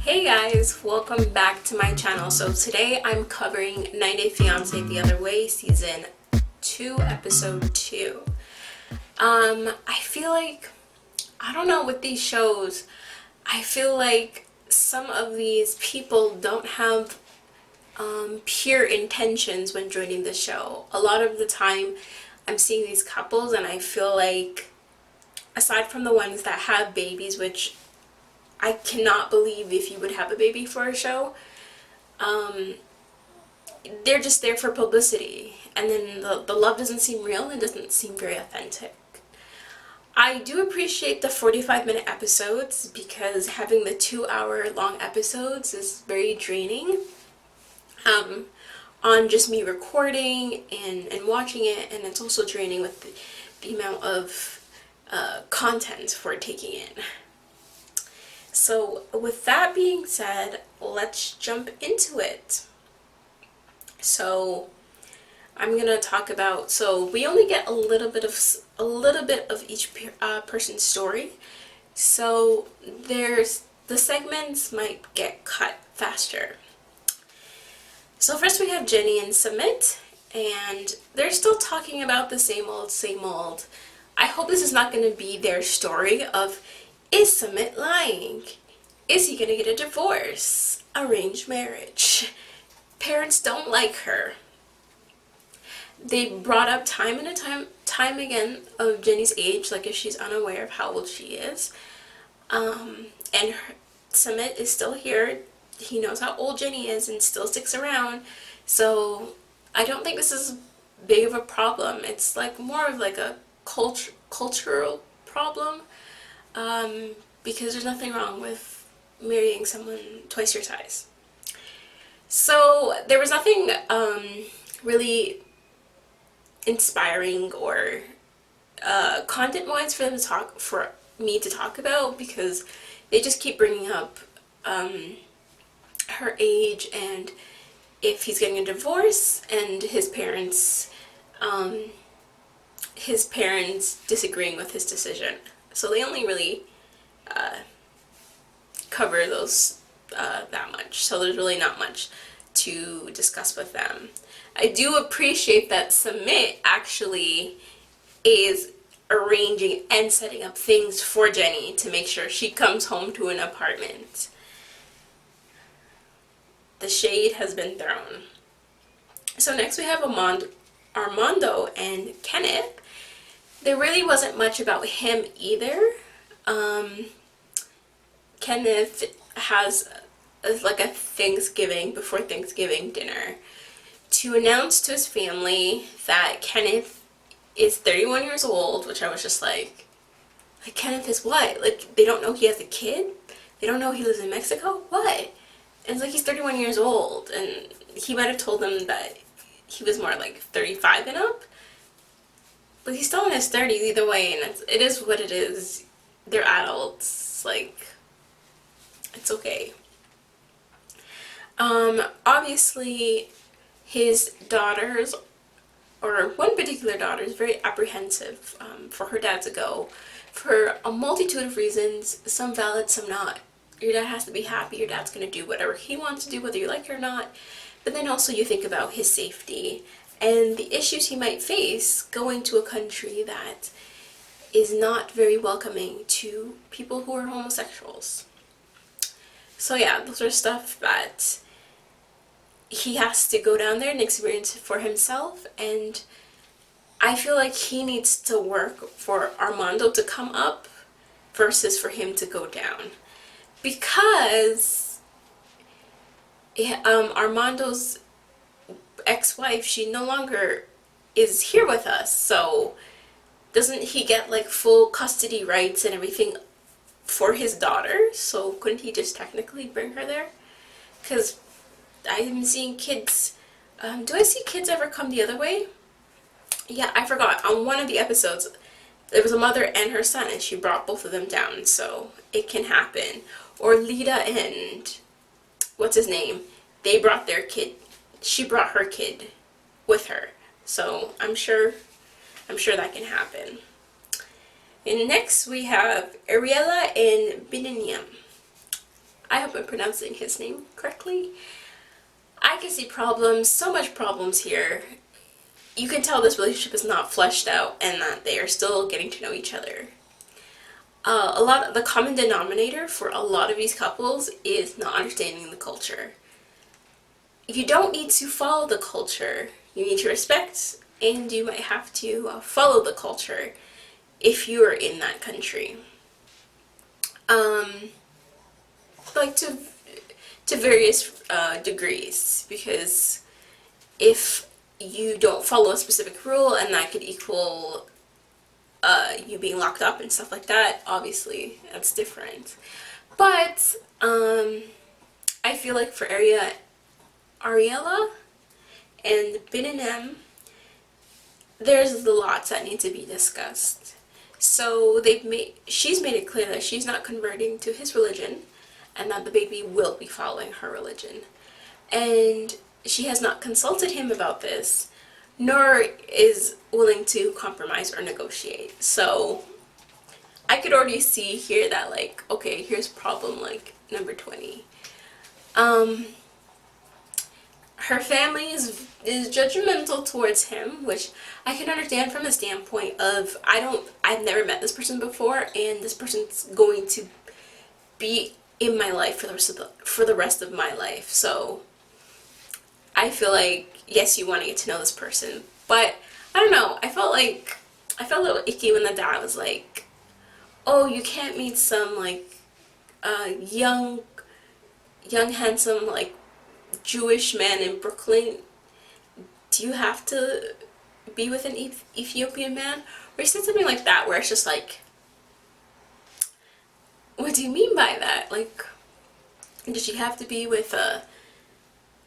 Hey guys, welcome back to my channel. So today I'm covering 90 Day Fiance The Other Way Season 2 Episode 2. I feel like, I don't know, with these shows, I feel like some of these people don't have pure intentions when joining the show. A lot of the time I'm seeing these couples and I feel like, aside from the ones that have babies, which I cannot believe if you would have a baby for a show, they're just there for publicity, and then the love doesn't seem real and doesn't seem very authentic. I do appreciate the 45-minute episodes because having the 2-hour long episodes is very draining on just me recording and watching it, and it's also draining with the amount of content we're taking in. So with that being said, let's jump into it. So I'm gonna talk about, so we only get a little bit of each person's story. So the segments might get cut faster. So first we have Jenny and Sumit, and they're still talking about the same old, same old. I hope this is not going to be their story of, is Sumit lying? Is he going to get a divorce? Arranged marriage. Parents don't like her. They brought up time again of Jenny's age, like if she's unaware of how old she is. And Sumit is still here. He knows how old Jenny is and still sticks around. So I don't think this is big of a problem. It's like more of like a cultural problem, because there's nothing wrong with marrying someone twice your size. So there was nothing really inspiring or content-wise for me to talk about, because they just keep bringing up her age and if he's getting a divorce and his parents disagreeing with his decision. So they only really cover those that much. So there's really not much to discuss with them. I do appreciate that Sumit actually is arranging and setting up things for Jenny to make sure she comes home to an apartment. The shade has been thrown. So next we have Armando and Kenneth. There really wasn't much about him either. Kenneth has like a before Thanksgiving dinner to announce to his family that Kenneth is 31 years old, which I was just like Kenneth is what? Like, they don't know he has a kid? They don't know he lives in Mexico? What? And it's like he's 31 years old, and he might have told them that he was more like 35 and up, but he's still in his 30s either way, and it is what it is. They're adults, like, it's okay. Obviously, his daughters, or one particular daughter, is very apprehensive for her dad to go for a multitude of reasons, some valid, some not. Your dad has to be happy, your dad's going to do whatever he wants to do, whether you like it or not. But then also you think about his safety and the issues he might face going to a country that is not very welcoming to people who are homosexuals. So yeah, those are stuff that he has to go down there and experience for himself, and I feel like he needs to work for Armando to come up versus for him to go down, because Armando's ex-wife, she no longer is here with us, so doesn't he get like full custody rights and everything for his daughter? So couldn't he just technically bring her there? Because I'm seeing kids, do I see kids ever come the other way? Yeah, I forgot. On one of the episodes, there was a mother and her son, and she brought both of them down, so it can happen. Or Lita and, what's his name? They brought their kid, she brought her kid with her. So I'm sure that can happen. And next we have Ariella and Biniam. I hope I'm pronouncing his name correctly. I can see problems, so much problems here. You can tell this relationship is not fleshed out and that they are still getting to know each other. A lot of the common denominator for a lot of these couples is not understanding the culture. You don't need to follow the culture. You need to respect, and you might have to follow the culture if you are in that country. Like to various degrees, because if you don't follow a specific rule and that could equal you being locked up and stuff like that, obviously that's different. But I feel like for Ariella and Bin and M, there's a lot that need to be discussed. So she's made it clear that she's not converting to his religion and that the baby will be following her religion. And she has not consulted him about this, nor is willing to compromise or negotiate. So I could already see here that, like, okay, here's problem like number 20. Her family is judgmental towards him, which I can understand from a standpoint of I've never met this person before, and this person's going to be in my life for the rest of my life. So I feel like, yes, you want to get to know this person, but I don't know. I felt a little icky when the dad was like, "Oh, you can't meet some like young, handsome like Jewish man in Brooklyn. Do you have to be with an Ethiopian man?" Or he said something like that, where it's just like, what do you mean by that? Like, does she have to be with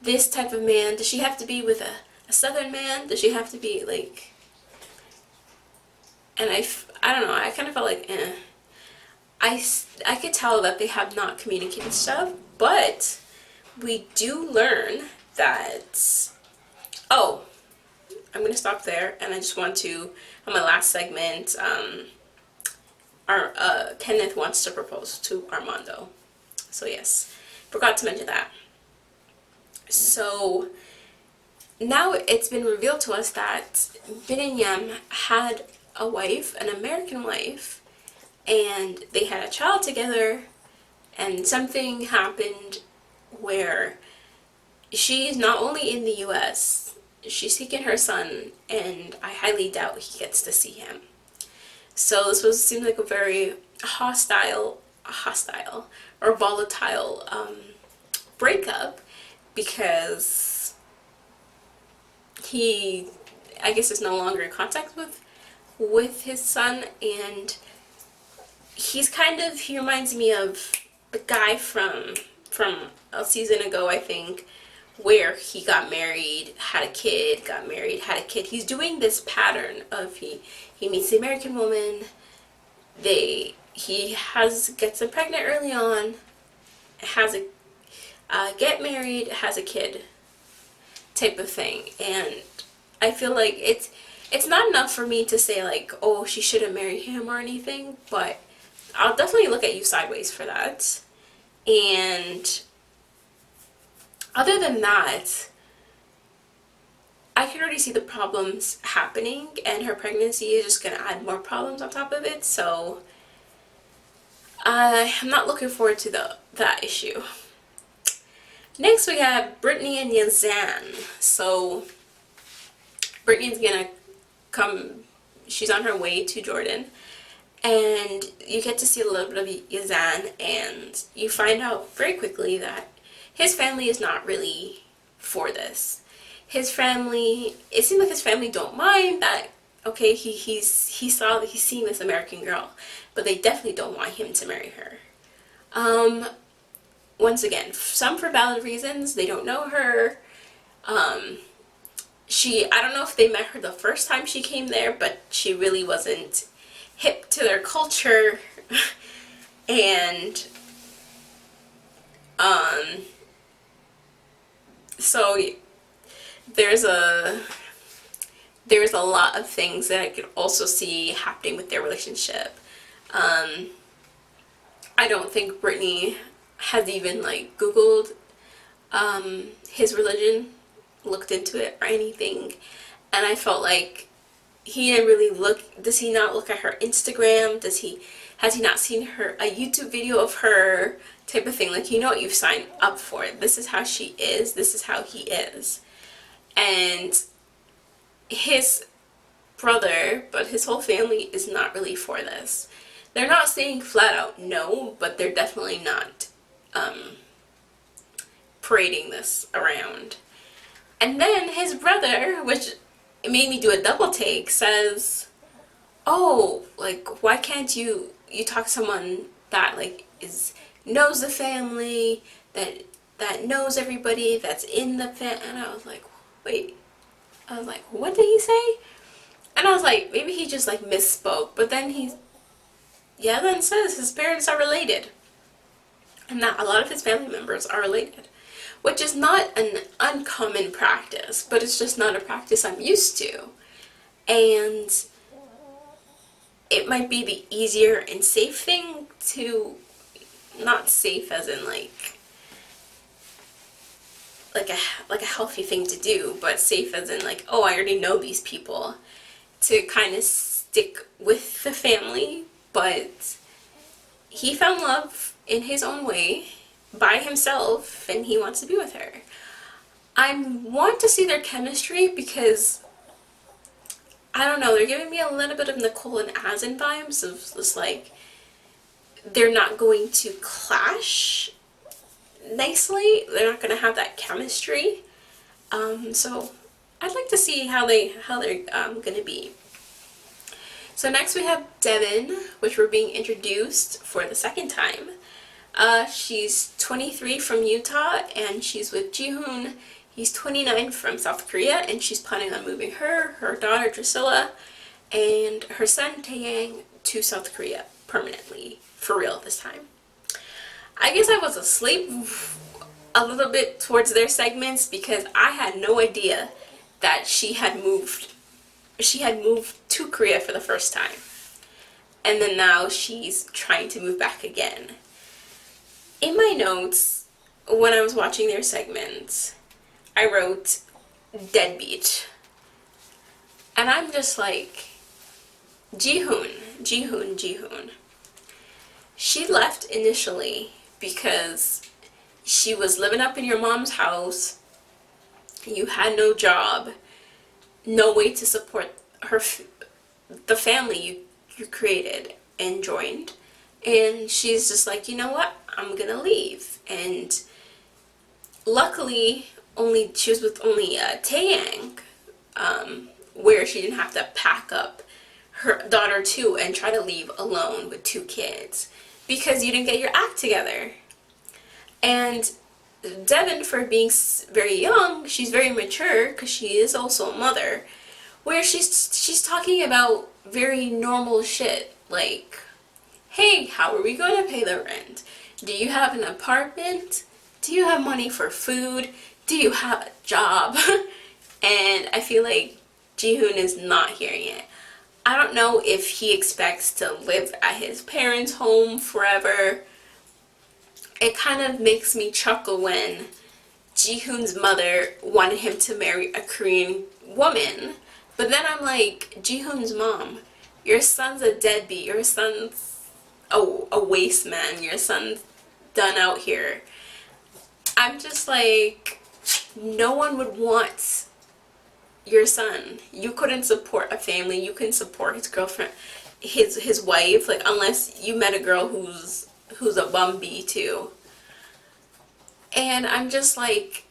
this type of man? Does she have to be with a southern man? Does she have to be like... And I don't know, I kind of felt like, I could tell that they have not communicated stuff, but we do learn that... Oh, I'm going to stop there, and I just want to, on my last segment, Kenneth wants to propose to Armando. So yes, forgot to mention that. So now it's been revealed to us that Bin and Yem had a wife, an American wife, and they had a child together, and something happened where she's not only in the US, she's taken her son, and I highly doubt he gets to see him. So this seemed like a very hostile or volatile breakup, because he, I guess, is no longer in contact with his son, and he reminds me of the guy from a season ago, I think, where he got married, had a kid, got married, had a kid. He's doing this pattern of he meets the American woman, he gets them pregnant early on, get married, has a kid, type of thing. And I feel like it's not enough for me to say like, oh, she shouldn't marry him or anything, but I'll definitely look at you sideways for that. And other than that, I can already see the problems happening, and her pregnancy is just going to add more problems on top of it, so I'm not looking forward to that issue. Next we have Brittany and Yazan. So Brittany's going to come, she's on her way to Jordan, and you get to see a little bit of Yazan, and you find out very quickly that his family is not really for this. His family, it seems like his family don't mind that, okay, he's seeing this American girl, but they definitely don't want him to marry her. Once again, some for valid reasons. They don't know her. I don't know if they met her the first time she came there, but she really wasn't hip to their culture. And so there's a lot of things that I could also see happening with their relationship. I don't think Brittany has even like Googled his religion, looked into it or anything. And I felt like he didn't really look. Does he not look at her Instagram? Has he not seen her a YouTube video of her, type of thing? Like, you know what you've signed up for. This is how she is. This is how he is. And his brother, but his whole family is not really for this. They're not saying flat out no, but they're definitely not parading this around. And then his brother, which made me do a double take, says, oh, like, why can't you talk to someone that like knows the family, that knows everybody that's in the family? And I was like, wait, I was like, what did he say? And I was like, maybe he just like misspoke. But then then says his parents are related, and that a lot of his family members are related, which is not an uncommon practice, but it's just not a practice I'm used to. And it might be the easier and safe thing to, not safe as in like a healthy thing to do, but safe as in like, oh, I already know these people, to kind of stick with the family. But he found love in his own way by himself, and he wants to be with her. I want to see their chemistry because, I don't know, they're giving me a little bit of Nicole and Asin vibes of just like, they're not going to clash nicely. They're not going to have that chemistry. So I'd like to see how they're going to be. So next we have Devin, which we're being introduced for the second time. She's 23 from Utah, and she's with Jihoon. He's 29 from South Korea, and she's planning on moving her daughter Drusilla, and her son Taeyang to South Korea permanently, for real this time. I guess I was asleep a little bit towards their segments because I had no idea that she had moved to Korea for the first time. And then now she's trying to move back again. In my notes, when I was watching their segments, I wrote deadbeat. And I'm just like, Jihoon. She left initially because she was living up in your mom's house. You had no job, no way to support the family you created and joined. And she's just like, you know what? I'm gonna leave. And luckily, she was with only Taeyang, where she didn't have to pack up her daughter too and try to leave alone with 2 kids because you didn't get your act together. And Devin, for being very young, she's very mature because she is also a mother, where she's talking about very normal shit like, hey, how are we going to pay the rent? Do you have an apartment? Do you have money for food? Do you have a job? And I feel like Jihoon is not hearing it. I don't know if he expects to live at his parents' home forever. It kind of makes me chuckle when Jihoon's mother wanted him to marry a Korean woman. But then I'm like, Jihoon's mom, your son's a deadbeat. Your son's a waste man. Your son's done out here. I'm just like, no one would want your son. You couldn't support a family. You couldn't support his girlfriend, his wife, like, unless you met a girl who's a bum bee too. And I'm just like,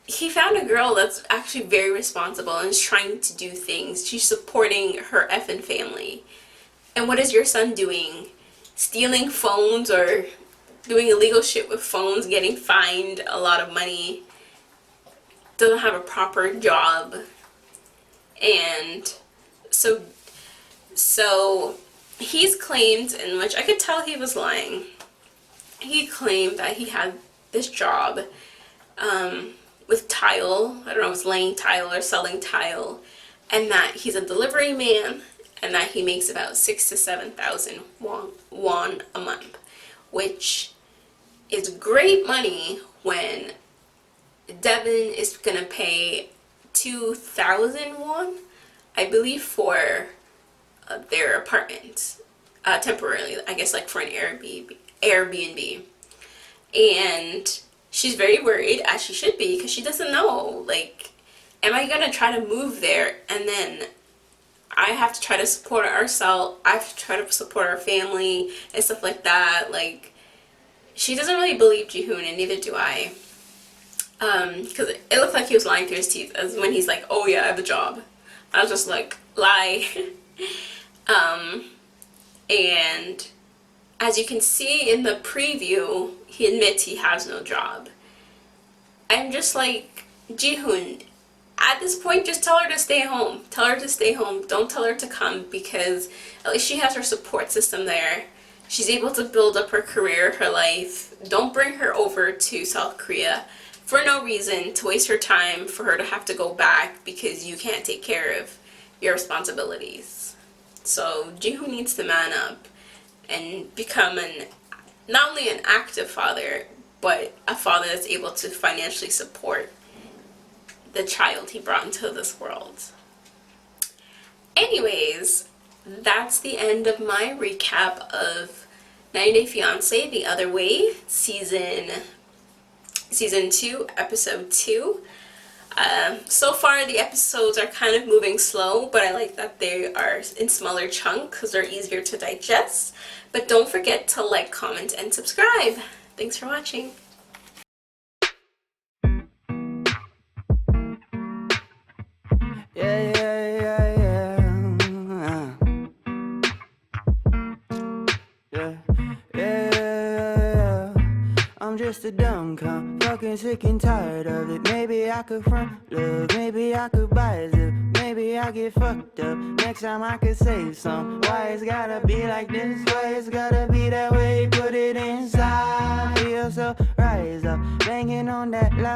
he found a girl that's actually very responsible and is trying to do things. She's supporting her effing family. And what is your son doing? Stealing phones or doing illegal shit with phones, getting fined a lot of money, doesn't have a proper job. And so he's claimed, in which I could tell he was lying, he claimed that he had this job with tile, I don't know if it's laying tile or selling tile, and that he's a delivery man, and that he makes about 6,000 to 7,000 won a month, which it's great money when Devin is gonna pay 2,000 won, I believe, for their apartment temporarily. I guess like for an Airbnb, and she's very worried, as she should be, because she doesn't know, like, am I gonna try to move there and then I have to try to support ourselves, I have to try to support our family and stuff like that. Like, she doesn't really believe Jihoon, and neither do I. Because it looked like he was lying through his teeth, as when he's like, oh yeah, I have a job. I was just like, lie. And as you can see in the preview, he admits he has no job. I'm just like, Jihoon, at this point, just tell her to stay home. Tell her to stay home. Don't tell her to come, because at least she has her support system there. She's able to build up her career, her life. Don't bring her over to South Korea for no reason, to waste her time, for her to have to go back because you can't take care of your responsibilities. So Jihoon needs to man up and become not only an active father, but a father that's able to financially support the child he brought into this world. Anyways, that's the end of my recap of 90 Day Fiance The Other Way, season 2, episode 2. So far the episodes are kind of moving slow, but I like that they are in smaller chunks because they're easier to digest. But don't forget to like, comment, and subscribe. Thanks for watching. Yeah, yeah, yeah, yeah. Yeah, yeah. I'm just a dumb cunt, fucking sick and tired of it. Maybe I could front love, maybe I could buy a zip, maybe I get fucked up. Next time I could save some. Why it's gotta be like this? Why it's gotta be that way? Put it inside. Feel so rise up, banging on that loud.